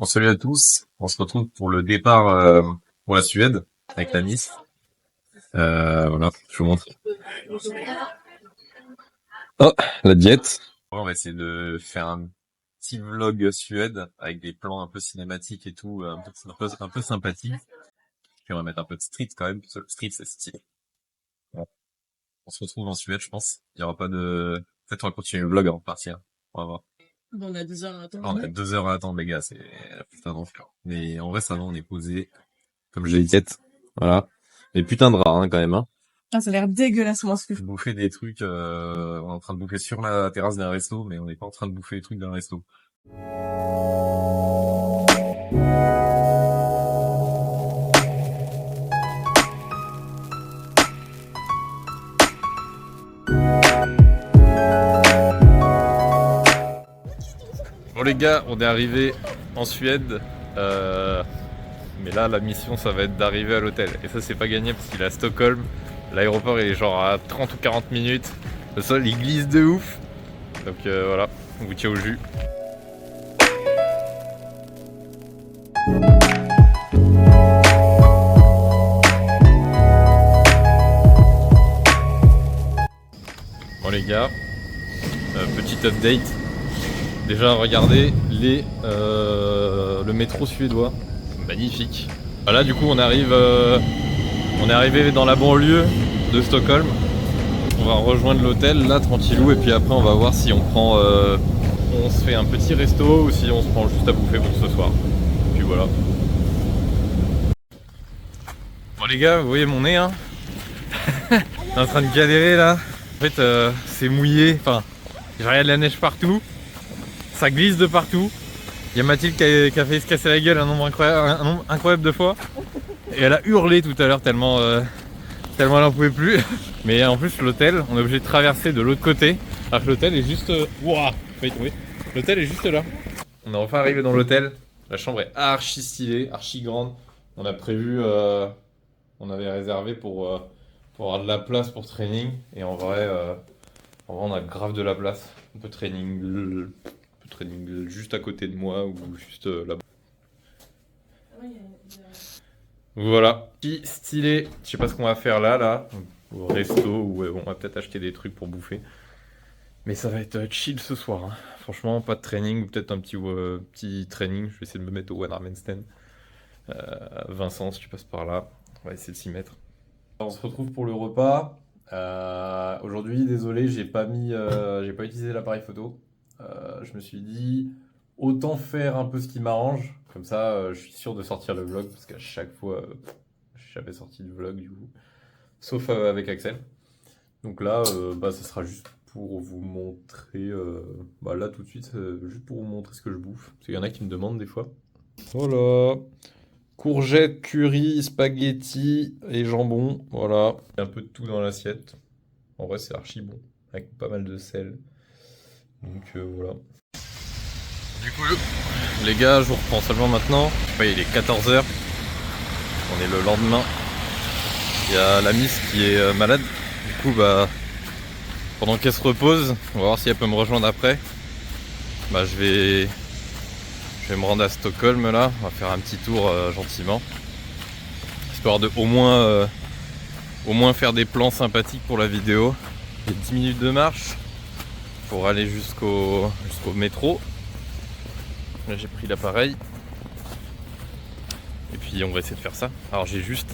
Bon, salut à tous, on se retrouve pour le départ pour la Suède avec la Nice. Voilà, je vous montre. Oh, la diète. On va essayer de faire un petit vlog Suède avec des plans un peu cinématiques et tout, un peu sympathique. Puis on va mettre un peu de street quand même, parce que le street c'est stylé. Bon, on se retrouve en Suède, je pense. Il y aura pas de... Peut-être on va continuer le vlog avant de partir. On va voir. On a 2 heures à attendre. On a 2 heures à attendre, les gars, c'est putain d'enfer. Mais en vrai, ça va, on est posé. Comme je l'ai dit, voilà. Mais putain de rare, hein, quand même, hein. Ah, ça a l'air dégueulasse, moi, ce que je... Bouffer des trucs, on est en train de bouffer sur la terrasse d'un resto, mais on n'est pas en train de bouffer des trucs d'un resto. Bon les gars, on est arrivé en Suède, mais là la mission ça va être d'arriver à l'hôtel. Et ça c'est pas gagné parce qu'il est à Stockholm, l'aéroport il est genre à 30 ou 40 minutes, le sol il glisse de ouf. Donc voilà, on vous tient au jus. Bon les gars, petite update. Déjà regardez le métro suédois, magnifique. Voilà, du coup on est arrivé dans la banlieue de Stockholm. On va rejoindre l'hôtel là tranquillou et puis après on va voir si on se fait un petit resto ou si on se prend juste à bouffer pour ce soir. Et puis voilà. Bon les gars, vous voyez mon nez hein. On est en train de galérer là. En fait c'est mouillé, enfin j'ai de la neige partout. Ça glisse de partout. Il y a Mathilde qui a failli se casser la gueule un nombre incroyable de fois. Et elle a hurlé tout à l'heure tellement elle en pouvait plus. Mais en plus l'hôtel, on est obligé de traverser de l'autre côté. Alors que l'hôtel est juste... Wouah, failli tomber. L'hôtel est juste là. On est enfin arrivé dans l'hôtel. La chambre est archi stylée, archi grande. On a prévu... on avait réservé pour avoir de la place pour training. Et en vrai, on a grave de la place. On peut training juste à côté de moi ou juste là-bas. Voilà, petit stylé. Je sais pas ce qu'on va faire là, au resto ou on va peut-être acheter des trucs pour bouffer. Mais ça va être chill ce soir. Hein. Franchement, pas de training ou peut-être un petit training. Je vais essayer de me mettre au one arm handstand. Vincent, si tu passes par là, on va essayer de s'y mettre. Alors, on se retrouve pour le repas. Aujourd'hui, désolé, j'ai pas utilisé l'appareil photo. Je me suis dit, autant faire un peu ce qui m'arrange. Comme ça, je suis sûr de sortir le vlog. Parce qu'à chaque fois, je suis jamais sorti du vlog du coup. Sauf avec Axel. Donc là, ça sera juste pour vous montrer... là tout de suite, juste pour vous montrer ce que je bouffe. Parce qu'il y en a qui me demandent des fois. Voilà. Courgettes, curry, spaghetti et jambon. Voilà. Un peu de tout dans l'assiette. En vrai, c'est archi bon. Avec pas mal de sel. Donc voilà. Du coup, les gars, je vous reprends seulement maintenant. Il est 14h. On est le lendemain. Il y a la Miss qui est malade. Du coup, pendant qu'elle se repose, on va voir si elle peut me rejoindre après. Je vais me rendre à Stockholm là. On va faire un petit tour gentiment. Histoire de au moins faire des plans sympathiques pour la vidéo. Il y a 10 minutes de marche pour aller jusqu'au métro. Là j'ai pris l'appareil. Et puis on va essayer de faire ça. Alors j'ai juste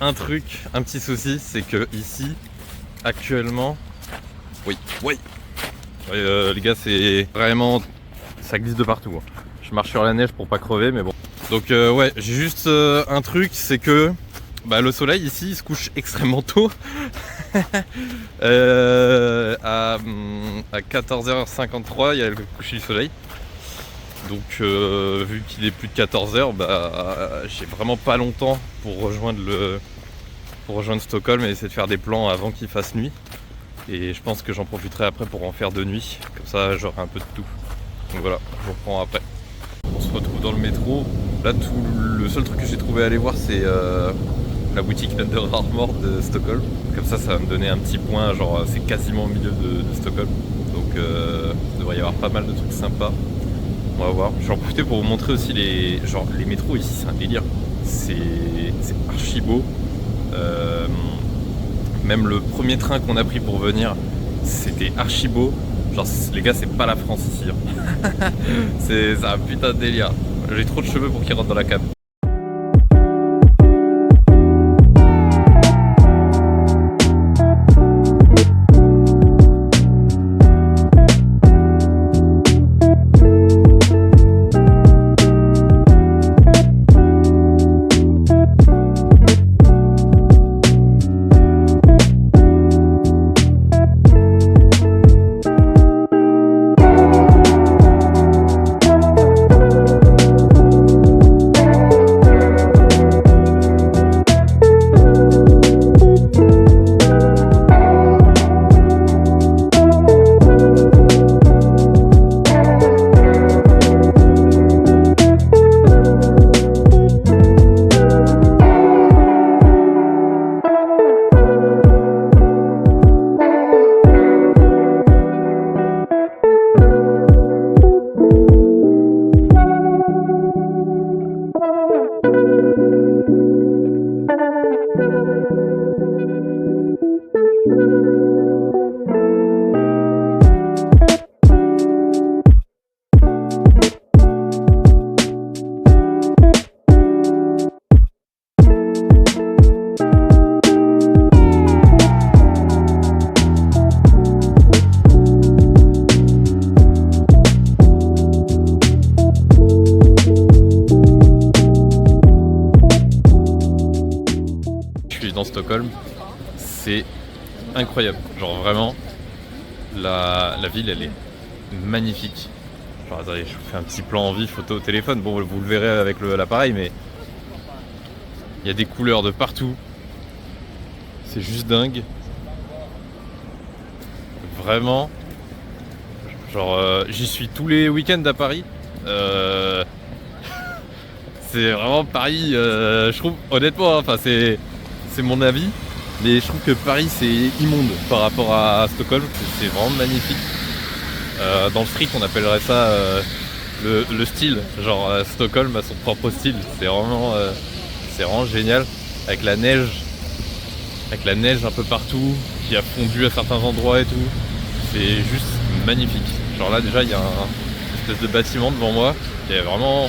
un truc, un petit souci, c'est que ici, actuellement... Oui. Les gars, c'est vraiment... Ça glisse de partout. Hein. Je marche sur la neige pour pas crever, mais bon. Donc ouais, j'ai juste un truc, c'est que le soleil ici il se couche extrêmement tôt. À 14h53, il y a le coucher du soleil. Donc vu qu'il est plus de 14h, j'ai vraiment pas longtemps pour rejoindre Stockholm et essayer de faire des plans avant qu'il fasse nuit. Et je pense que j'en profiterai après pour en faire de nuit. Comme ça j'aurai un peu de tout. Donc voilà, je vous reprends après. On se retrouve dans le métro. Là le seul truc que j'ai trouvé à aller voir c'est la boutique Under Armour de Stockholm. Comme ça va me donner un petit point, genre c'est quasiment au milieu de Stockholm. Donc il devrait y avoir pas mal de trucs sympas. On va voir. Je vais en profiter pour vous montrer aussi les métros ici, c'est un délire. C'est archi beau. Même le premier train qu'on a pris pour venir, c'était archi beau. Genre les gars, c'est pas la France ici. Hein. C'est un putain de délire. J'ai trop de cheveux pour qu'ils rentrent dans la cave. Dans Stockholm, c'est incroyable, genre vraiment la ville elle est magnifique. Genre attendez, je vous fais un petit plan en vie photo au téléphone, bon vous le verrez avec l'appareil, mais il y a des couleurs de partout, c'est juste dingue, vraiment, genre j'y suis tous les week-ends à Paris, c'est vraiment Paris, je trouve honnêtement, enfin c'est mon avis, mais je trouve que Paris c'est immonde par rapport à Stockholm, c'est vraiment magnifique. Dans le street on appellerait ça le style, genre Stockholm a son propre style, c'est vraiment génial, avec la neige un peu partout, qui a fondu à certains endroits et tout, c'est juste magnifique. Genre là déjà il y a une espèce de bâtiment devant moi, qui est vraiment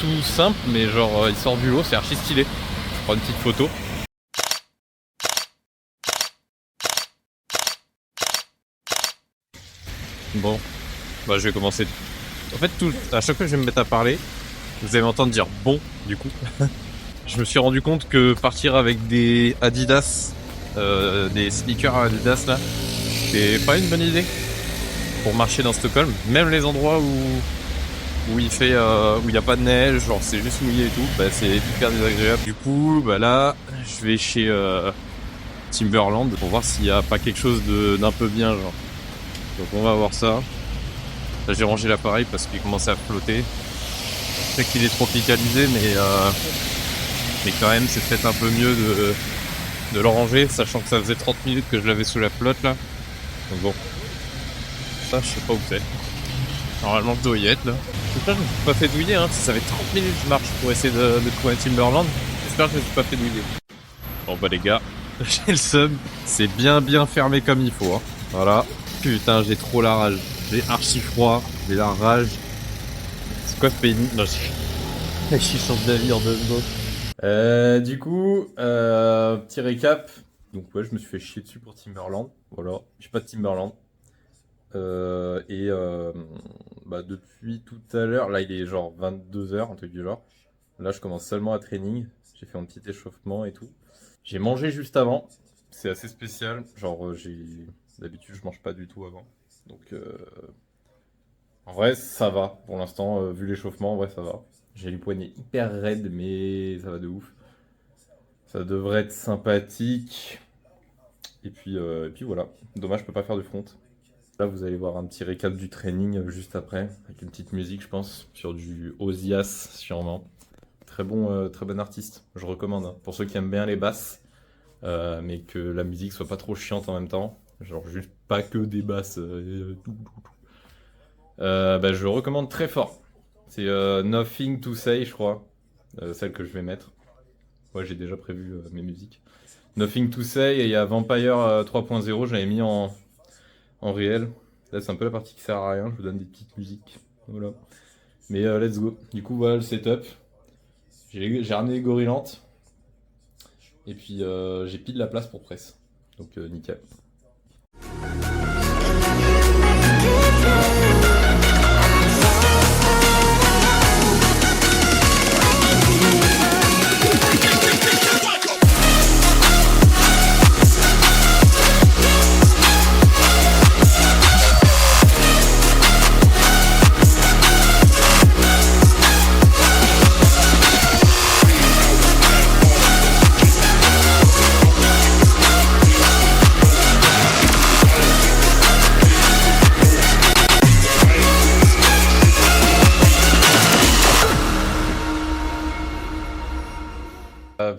tout simple, mais genre il sort du lot, c'est archi stylé. Je prends une petite photo. Bon, bah je vais commencer. En fait, à chaque fois que je vais me mettre à parler, vous allez m'entendre dire bon, du coup. Je me suis rendu compte que partir avec des Adidas, des sneakers Adidas là, c'est pas une bonne idée pour marcher dans Stockholm. Même les endroits où il fait où il n'y a pas de neige, genre c'est juste mouillé et tout, bah c'est hyper désagréable. Du coup bah là je vais chez Timberland pour voir s'il n'y a pas quelque chose d'un peu bien genre. Donc on va voir ça. Là j'ai rangé l'appareil parce qu'il commençait à flotter. Je sais qu'il est tropicalisé mais quand même c'est peut-être un peu mieux de le ranger, sachant que ça faisait 30 minutes que je l'avais sous la flotte là. Donc bon. Ça je sais pas où c'est. Normalement je dois y être là. J'espère que je me suis pas fait douiller, hein. Ça fait 30 minutes que je marche pour essayer de trouver Timberland. J'espère que je me suis pas fait douiller. Bon bah les gars, j'ai le seum. C'est bien fermé comme il faut, hein. Voilà. Putain, j'ai trop la rage. J'ai archi froid, j'ai la rage. C'est quoi ce pays? Non, je change d'avis en 2 secondes. Du coup, petit récap. Donc ouais, je me suis fait chier dessus pour Timberland. Voilà, j'ai pas de Timberland. Bah depuis tout à l'heure, là il est genre 22h, un truc du genre. Là je commence seulement à training, j'ai fait un petit échauffement et tout. J'ai mangé juste avant, c'est assez spécial, genre d'habitude je mange pas du tout avant. Donc en vrai ça va, pour l'instant, vu l'échauffement, en vrai ça va. J'ai les poignets hyper raides mais ça va de ouf. Ça devrait être sympathique. Et puis voilà, dommage je peux pas faire de front. Là, vous allez voir un petit récap du training juste après, avec une petite musique, je pense, sur du Ozias, sûrement. Très bon artiste, je recommande, hein, pour ceux qui aiment bien les basses, mais que la musique soit pas trop chiante en même temps. Genre, juste pas que des basses. Bah, je le recommande très fort. C'est Nothing to Say, je crois. Celle que je vais mettre. Ouais, j'ai déjà prévu mes musiques. Nothing to Say, et il y a Vampire 3.0, je l'avais mis en réel. Là, c'est un peu la partie qui sert à rien, je vous donne des petites musiques. Voilà. Mais let's go. Du coup, voilà le setup. J'ai ramené les gorillantes. Et puis, j'ai pile la place pour presse. Donc, nickel.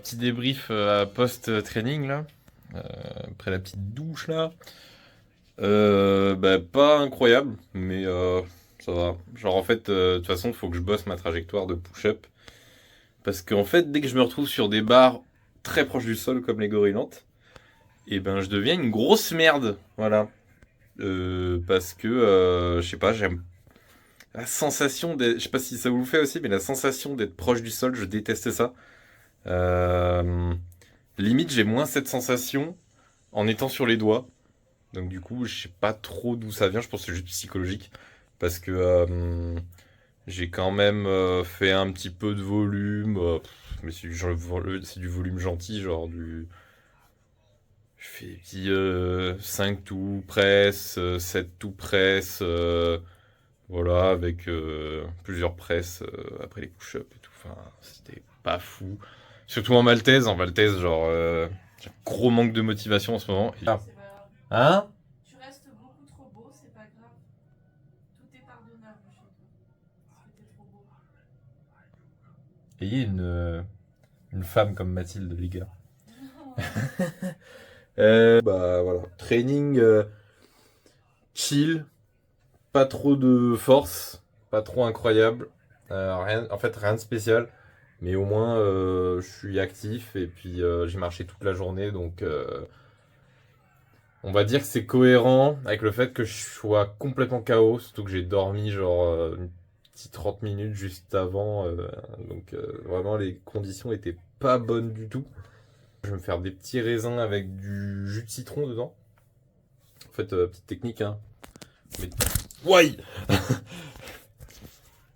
Petit débrief post-training là, après la petite douche là. Bah, pas incroyable, mais ça va. Genre en fait, de toute façon, il faut que je bosse ma trajectoire de push-up. Parce qu'en fait, dès que je me retrouve sur des barres très proches du sol comme les gorillantes, et ben je deviens une grosse merde. Voilà. Parce que, je sais pas, j'aime la sensation d'être... Je sais pas si ça vous le fait aussi, mais la sensation d'être proche du sol, je déteste ça. Euh, Limite, j'ai moins cette sensation en étant sur les doigts. Donc du coup, je sais pas trop d'où ça vient. Je pense que c'est juste psychologique. Parce que j'ai quand même fait un petit peu de volume. Mais c'est du volume gentil, genre du... Je fais des petits 5 tout press, 7 tout press. Voilà, avec plusieurs presses après les push-ups et tout. Enfin, c'était pas fou. Surtout en maltaise. En maltaise, genre, j'ai un gros manque de motivation en ce moment. Ah. C'est pas grave. Hein? Tu restes beaucoup trop beau, c'est pas grave. Tout est pardonnable chez toi. Parce que t'es trop beau. Ayez une femme comme Mathilde, les gars. Bah voilà. Training chill, pas trop de force, pas trop incroyable. Rien, en fait, rien de spécial. Mais au moins, je suis actif et puis j'ai marché toute la journée. Donc, on va dire que c'est cohérent avec le fait que je sois complètement KO. Surtout que j'ai dormi genre une petite 30 minutes juste avant. Donc, vraiment, les conditions étaient pas bonnes du tout. Je vais me faire des petits raisins avec du jus de citron dedans. En fait, petite technique, hein. Mais... Ouais.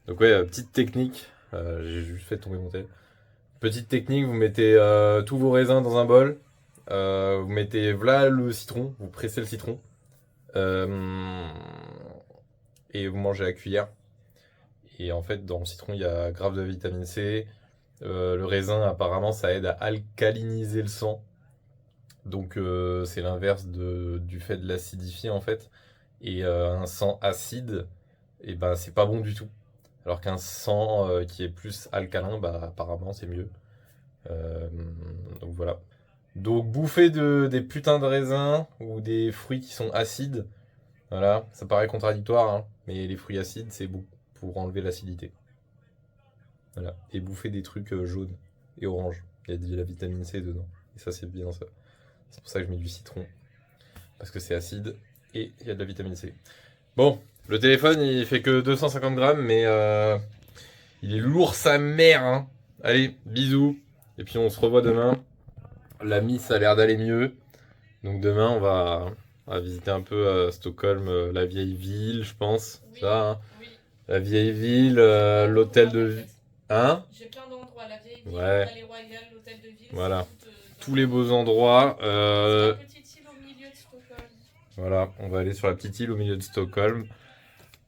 Donc ouais, petite technique. J'ai juste fait tomber mon tel. Petite technique, vous mettez tous vos raisins dans un bol. Vous mettez voilà le citron, vous pressez le citron. Et vous mangez à la cuillère. Et en fait, dans le citron, il y a grave de vitamine C. Le raisin, apparemment, ça aide à alcaliniser le sang. Donc c'est l'inverse du fait de l'acidifier en fait. Et un sang acide, et ben c'est pas bon du tout. Alors qu'un sang qui est plus alcalin, bah apparemment c'est mieux. Euh, donc voilà. Donc bouffer des putains de raisins ou des fruits qui sont acides, voilà, ça paraît contradictoire, hein, mais les fruits acides c'est bon pour enlever l'acidité. Voilà. Et bouffer des trucs jaunes et oranges. Il y a de la vitamine C dedans. Et ça c'est bien ça. C'est pour ça que je mets du citron. Parce que c'est acide et il y a de la vitamine C. Bon, le téléphone il fait que 250 grammes, mais il est lourd sa mère. Hein. Allez, bisous. Et puis on se revoit demain. La Miss a l'air d'aller mieux. Donc demain on va visiter un peu Stockholm, la vieille ville, je pense. Oui, Ça, hein. oui. La vieille ville, l'hôtel de... Hein? J'ai plein d'endroits, la vieille ville, Ouais. le palais royal, l'hôtel de ville. Voilà. C'est tout, Tous les beaux endroits. C'est la petite île au milieu de Stockholm. Voilà, on va aller sur la petite île au milieu de Stockholm.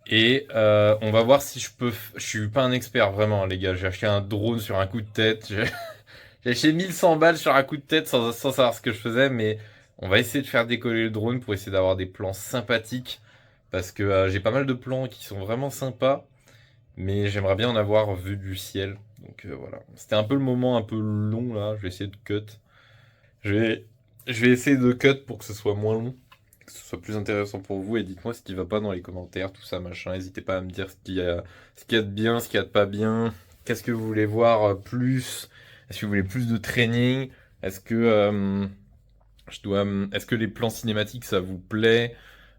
Et on va voir si je peux... Je suis pas un expert vraiment, hein, les gars. J'ai acheté un drone sur un coup de tête. J'ai acheté 1100 balles sur un coup de tête sans savoir ce que je faisais. Mais on va essayer de faire décoller le drone pour essayer d'avoir des plans sympathiques. Parce que j'ai pas mal de plans qui sont vraiment sympas. Mais j'aimerais bien en avoir vu du ciel. Donc voilà. C'était un peu le moment un peu long là. Je vais essayer de cut. Je vais essayer de cut pour que ce soit moins long. que ce soit plus intéressant pour vous. Et dites-moi ce qui va pas dans les commentaires, tout ça, machin. N'hésitez pas à me dire ce qu'il y a de bien, ce qu'il y a de pas bien. Qu'est-ce que vous voulez voir plus? Est-ce que vous voulez plus de training? Est-ce que est-ce que les plans cinématiques ça vous plaît?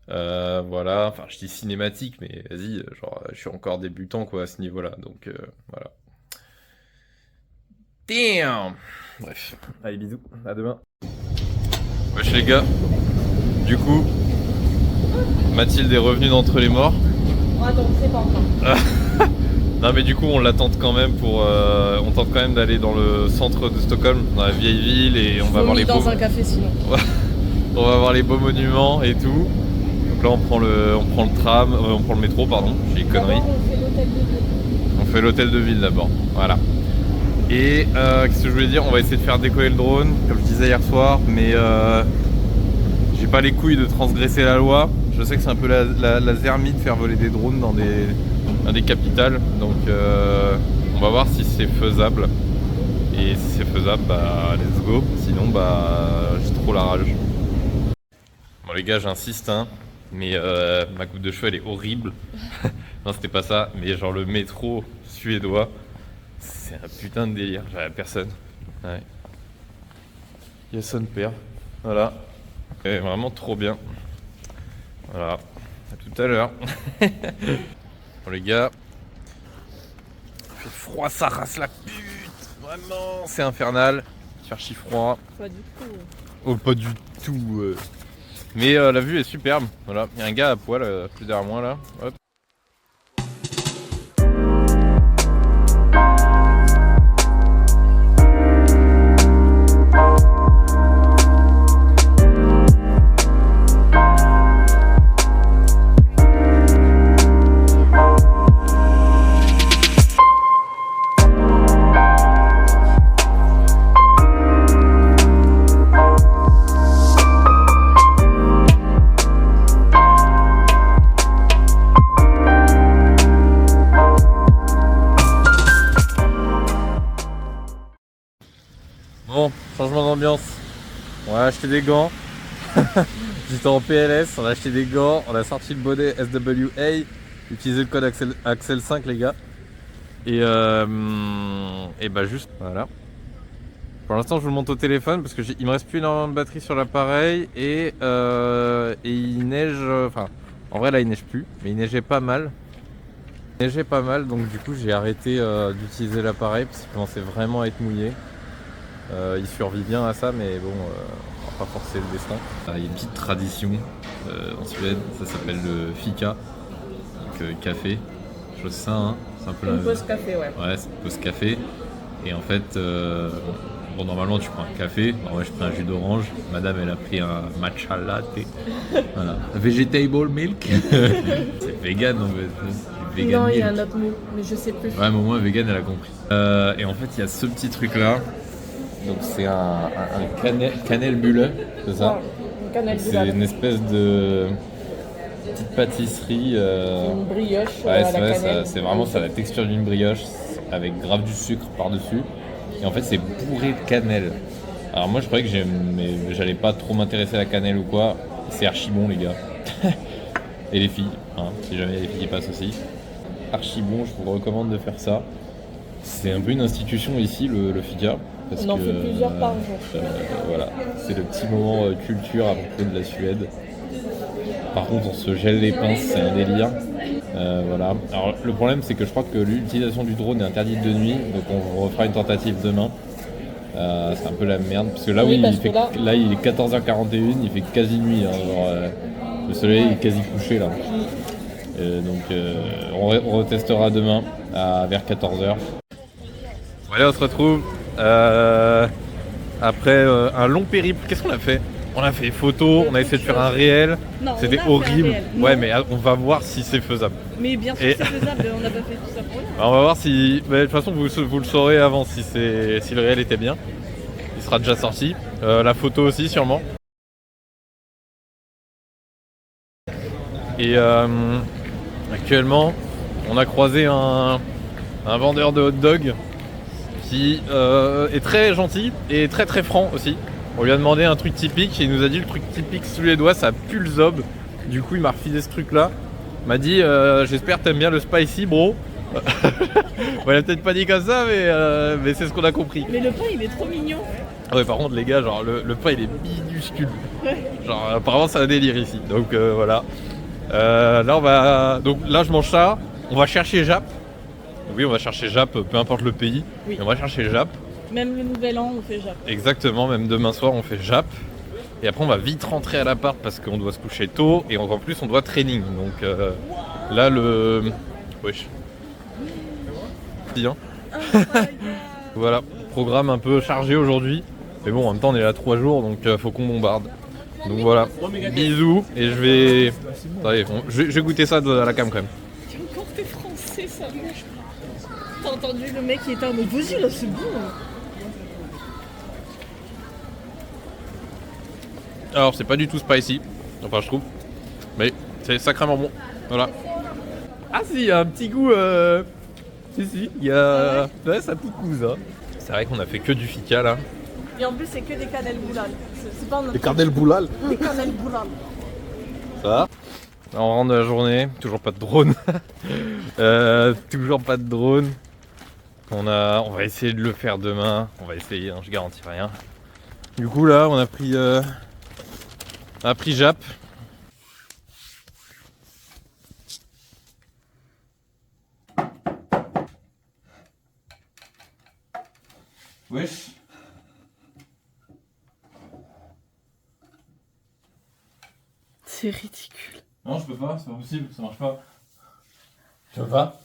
Voilà, enfin je dis cinématique, mais vas-y, genre je suis encore débutant quoi à ce niveau-là, donc voilà. Damn. Bref, allez bisous, à demain. Wesh les gars, du coup, Mathilde est revenue d'entre les morts. Oh, attends, c'est pas encore. Non mais du coup on l'attend quand même on tente quand même d'aller dans le centre de Stockholm, dans la vieille ville, et on va voir les dans un café sinon. On va voir les beaux monuments et tout. Donc là on prend le tram, on prend le métro pardon, j'ai une connerie. On fait l'hôtel de ville d'abord, voilà. Et qu'est-ce que je voulais dire, on va essayer de faire décoller le drone, comme je disais hier soir, mais j'ai pas les couilles de transgresser la loi. Je sais que c'est un peu la zermie de faire voler des drones dans des capitales, donc on va voir si c'est faisable. Et si c'est faisable, bah let's go, sinon bah j'ai trop la rage. Bon les gars, j'insiste hein, mais ma coupe de cheveux elle est horrible. Non c'était pas ça, mais genre le métro suédois, c'est un putain de délire, j'avais personne. Ouais. Il y a son père, voilà. Et vraiment trop bien. Voilà, à tout à l'heure. Bon les gars, il fait froid, ça rase la pute. Vraiment, c'est infernal. Il fait archi froid. Pas du tout. Oh, pas du tout. Mais la vue est superbe. Voilà, il y a un gars à poil plus derrière moi là. Hop. Bon, changement d'ambiance. On a acheté des gants. J'étais en PLS, on a acheté des gants, on a sorti le bonnet SWA, utilisé le code Axel 5 les gars. Et bah juste, voilà. Pour l'instant je vous le montre au téléphone parce qu'il me reste plus énormément de batterie sur l'appareil et il neige, enfin en vrai là il neige plus, mais il neigeait pas mal. Il neigeait pas mal donc du coup j'ai arrêté d'utiliser l'appareil parce qu'il commençait vraiment à être mouillé. Il survit bien à ça, mais bon, on va pas forcer le destin. Il y a une petite tradition en Suède, ça s'appelle le fika, donc café, chose ça, hein. C'est un peu une pause café, ouais. Ouais, c'est une pause café. Et en fait, bon, normalement tu prends un café, moi je prends un jus d'orange, madame elle a pris un matcha latte, voilà. Vegetable milk, c'est vegan en fait. Non, il y a un autre mot, mais je sais plus. Ouais, mais au moins vegan elle a compris. Et en fait, il y a ce petit truc là. Donc c'est un cannelbulle, c'est ça? C'est une espèce de petite pâtisserie. Une brioche. Ouais, c'est vraiment ça, la texture d'une brioche avec grave du sucre par-dessus. Et en fait c'est bourré de cannelle. Alors moi je croyais que j'allais pas trop m'intéresser à la cannelle ou quoi. C'est archi bon les gars. Et les filles, hein, si jamais il y a des filles qui passent aussi. Archi bon, je vous recommande de faire ça. C'est un peu une institution ici le fika. On en fait plusieurs par jour. Voilà, c'est le petit moment culture à propos de la Suède. Par contre, on se gèle les pinces, c'est un délire. Voilà. Alors, le problème, c'est que je crois que l'utilisation du drone est interdite de nuit, donc on refera une tentative demain. C'est un peu la merde, parce que là, oui, là il est 14h41, il fait quasi nuit. Hein, genre, le soleil est quasi couché là. Donc, on retestera demain vers 14h. Allez, on se retrouve. Après un long périple, qu'est-ce qu'on a fait? On a fait photos, on a essayé de faire un réel, c'était horrible. Ouais, mais on va voir si c'est faisable. Mais bien sûr, c'est faisable, on n'a pas fait tout ça pour rien. On va voir si. Mais de toute façon, vous le saurez avant si le réel était bien. Il sera déjà sorti. La photo aussi, sûrement. Et actuellement, on a croisé un vendeur de hot dog qui est très gentil et très très franc aussi. On lui a demandé un truc typique et il nous a dit le truc typique suédois, ça pue le zob. Du coup, il m'a refilé ce truc-là. Il m'a dit j'espère que t'aimes bien le spicy, bro. On l'a peut-être pas dit comme ça, mais c'est ce qu'on a compris. Mais le pain, il est trop mignon. Ouais, par contre, les gars, genre le pain il est minuscule. Genre, apparemment, c'est un délire ici. Donc voilà. Donc là, je mange ça. On va chercher Jap. Oui, on va chercher Jap, peu importe le pays. Oui. Mais on va chercher Jap. Même le nouvel an, on fait Jap. Exactement, même demain soir, on fait Jap. Et après, on va vite rentrer à l'appart parce qu'on doit se coucher tôt. Et en plus, on doit training. Donc là, wesh. Bien. Voilà, programme un peu chargé aujourd'hui. Mais bon, en même temps, on est là 3 jours, donc faut qu'on bombarde. Donc voilà, bisous. Et je vais... Allez, je vais goûter ça à la cam quand même. Tu encore t'es français, ça mange. T'as entendu le mec qui était en mode vas-y là, c'est bon. Alors, c'est pas du tout spicy, enfin je trouve. Mais c'est sacrément bon. Voilà. Ah si, il y a un petit goût... Si, il y a... Ouais, ça pique ça. C'est vrai qu'on a fait que du fika là. Et en plus, c'est que des cannelles boulal. C'est pas Les cannelles boulal. Des cannelles boulal. Ça va. On rentre de la journée, toujours pas de drone. Toujours pas de drone. On va essayer de le faire demain. On va essayer, hein, je garantis rien. Du coup là, on a pris Jap. Wesh. C'est ridicule. Non, je peux pas, c'est pas possible, ça marche pas. Tu peux pas?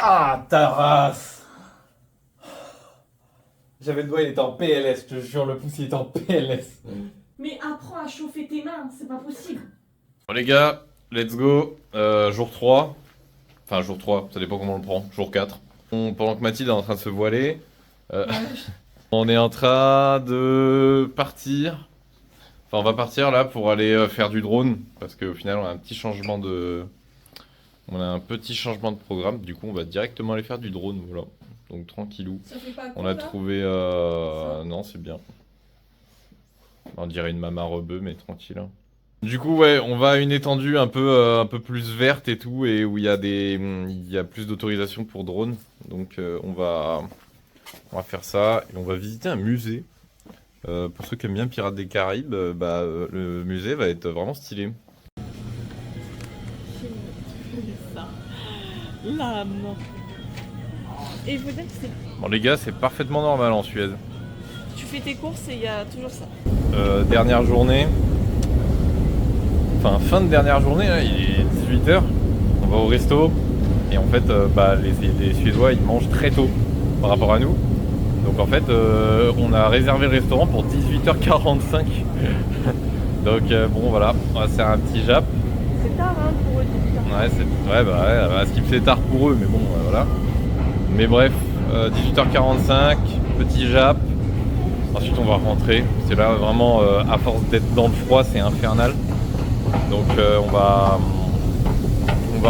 Ah, ta race! J'avais le doigt, il était en PLS, je te jure, le pouce il était en PLS. Mais apprends à chauffer tes mains, c'est pas possible. Bon les gars, let's go. Jour 3. Enfin jour 3, ça dépend comment on le prend. Jour 4. Pendant que Mathilde est en train de se voiler, on est en train de partir. Enfin on va partir là pour aller faire du drone. Parce qu'au final on a un petit changement de... programme. Du coup on va directement aller faire du drone. Voilà. Donc tranquillou. Ça fait pas On cool, a là trouvé... Ça Non c'est bien. On dirait une mama rebeu mais tranquille. Hein. Du coup, ouais, on va à une étendue un peu plus verte et tout, et où il y a plus d'autorisation pour drone. Donc, on va faire ça et on va visiter un musée. Pour ceux qui aiment bien Pirates des Caraïbes, le musée va être vraiment stylé. ça. L'âme. Et il faut dire que c'est... Bon, les gars, c'est parfaitement normal en Suède. Tu fais tes courses et il y a toujours ça. Dernière journée. Enfin, fin de dernière journée, là, il est 18h. On va au resto. Et en fait, les Suédois, ils mangent très tôt par rapport à nous. Donc en fait, on a réservé le restaurant pour 18h45. Donc bon, voilà, on va se faire un petit Jap. C'est tard, hein, pour eux, 18h. Ouais, ce qui me fait tard pour eux, mais bon, voilà. Mais bref, 18h45, petit Jap. Ensuite, on va rentrer. C'est là vraiment, à force d'être dans le froid, c'est infernal. Donc on va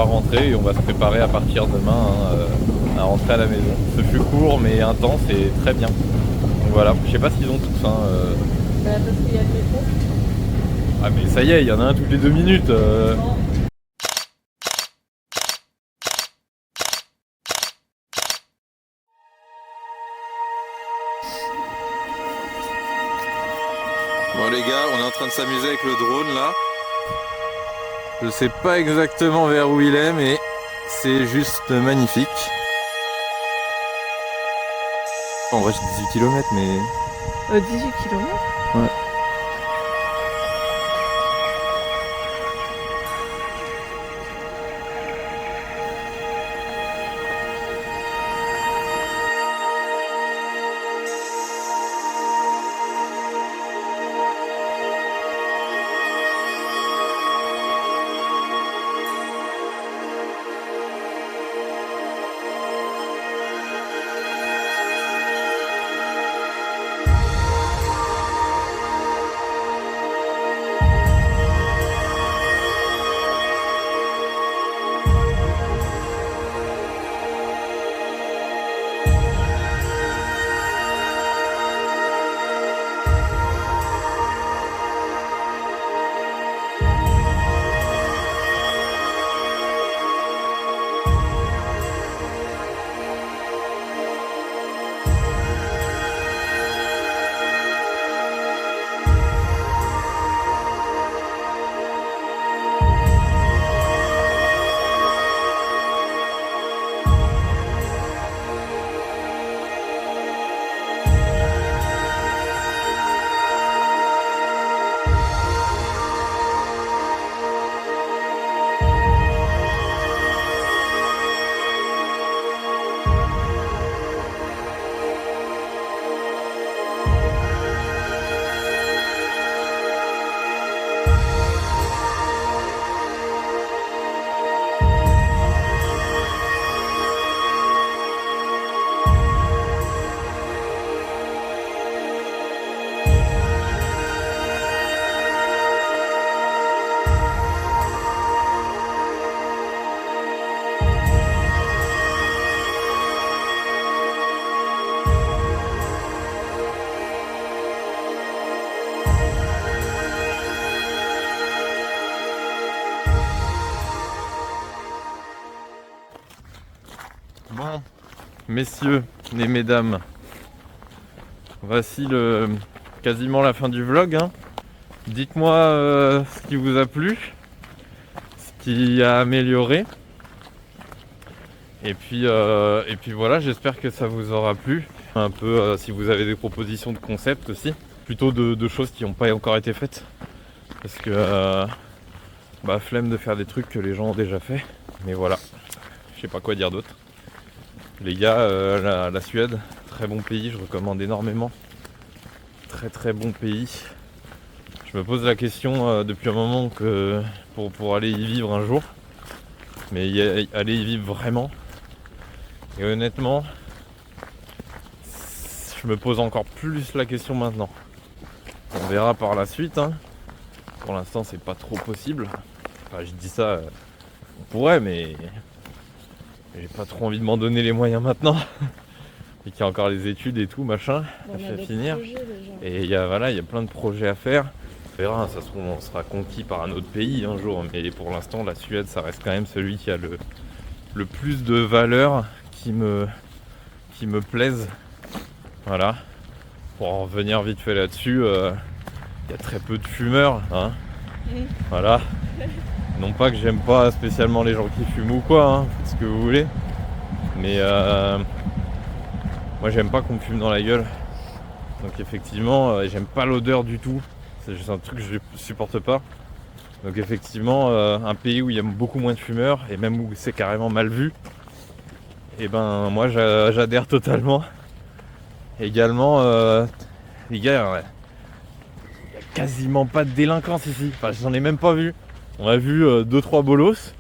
rentrer et on va se préparer à partir demain à rentrer à la maison. Ce fut court mais intense et très bien. Donc voilà, je sais pas s'ils ont tous. Parce qu'il y a le métro. Ah mais ça y est, il y en a un toutes les 2 minutes. Non. Bon les gars, on est en train de s'amuser avec le drone là. Je sais pas exactement vers où il est, mais c'est juste magnifique. En vrai, j'ai 18 km, mais... 18 km. Ouais. Bon, messieurs et mesdames, voici quasiment la fin du vlog. Hein. Dites-moi ce qui vous a plu, ce qui a amélioré. Et puis voilà, j'espère que ça vous aura plu. Un peu si vous avez des propositions de concept aussi, plutôt de choses qui n'ont pas encore été faites. Parce que flemme de faire des trucs que les gens ont déjà fait. Mais voilà, je sais pas quoi dire d'autre. Les gars, la Suède, très bon pays, je recommande énormément. Très très bon pays. Je me pose la question depuis un moment que pour aller y vivre un jour. Mais aller y vivre vraiment. Et honnêtement, je me pose encore plus la question maintenant. On verra par la suite. Hein. Pour l'instant, c'est pas trop possible. Enfin, je dis ça, on pourrait, mais j'ai pas trop envie de m'en donner les moyens maintenant. Et qu'il y a encore les études et tout, machin, à finir. Et il y a plein de projets à faire. On verra, ça se trouve, on sera conquis par un autre pays un jour. Mais pour l'instant, la Suède, ça reste quand même celui qui a le plus de valeurs qui me plaisent. Voilà. Pour en revenir vite fait là-dessus, il y a très peu de fumeurs. Hein. Voilà. Non pas que j'aime pas spécialement les gens qui fument ou quoi, hein, faites ce que vous voulez. Mais moi j'aime pas qu'on me fume dans la gueule. Donc effectivement, j'aime pas l'odeur du tout. C'est juste un truc que je supporte pas. Donc effectivement, un pays où il y a beaucoup moins de fumeurs, et même où c'est carrément mal vu, et ben moi j'adhère totalement. Également, les gars, il y a quasiment pas de délinquance ici. Enfin, j'en ai même pas vu. On a vu 2-3 bolos,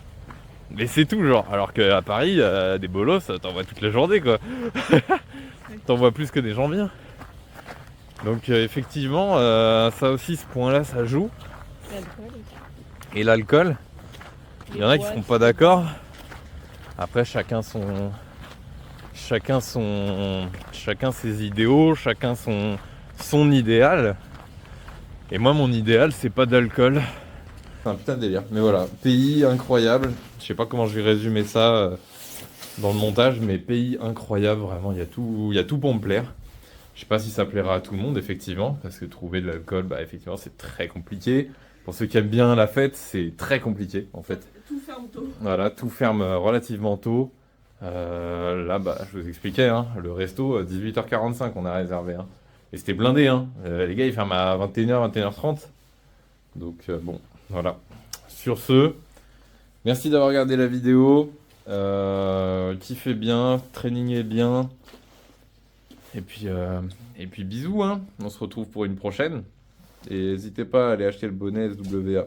mais c'est tout genre. Alors qu'à Paris, des bolos, t'en vois toute la journée quoi. T'en vois plus que des gens bien. Donc effectivement, ça aussi, ce point-là, ça joue. Et l'alcool, il y en a qui seront pas d'accord. Après, chacun ses idéaux, chacun son idéal. Et moi, mon idéal, c'est pas d'alcool. C'est un putain de délire. Mais voilà, pays incroyable. Je sais pas comment je vais résumer ça dans le montage, mais pays incroyable, vraiment, il y a tout pour me plaire. Je sais pas si ça plaira à tout le monde, effectivement, parce que trouver de l'alcool, effectivement, c'est très compliqué. Pour ceux qui aiment bien la fête, c'est très compliqué, en fait. Tout ferme tôt. Voilà, tout ferme relativement tôt. Là, bah, je vous expliquais, hein, le resto, 18h45, on a réservé. Hein. Et c'était blindé, hein. Les gars, ils ferment à 21h, 21h30. Donc, bon, voilà. Sur ce, merci d'avoir regardé la vidéo. Kiffez bien, trainingez bien. Et puis bisous, hein. On se retrouve pour une prochaine. Et n'hésitez pas à aller acheter le bonnet SWA.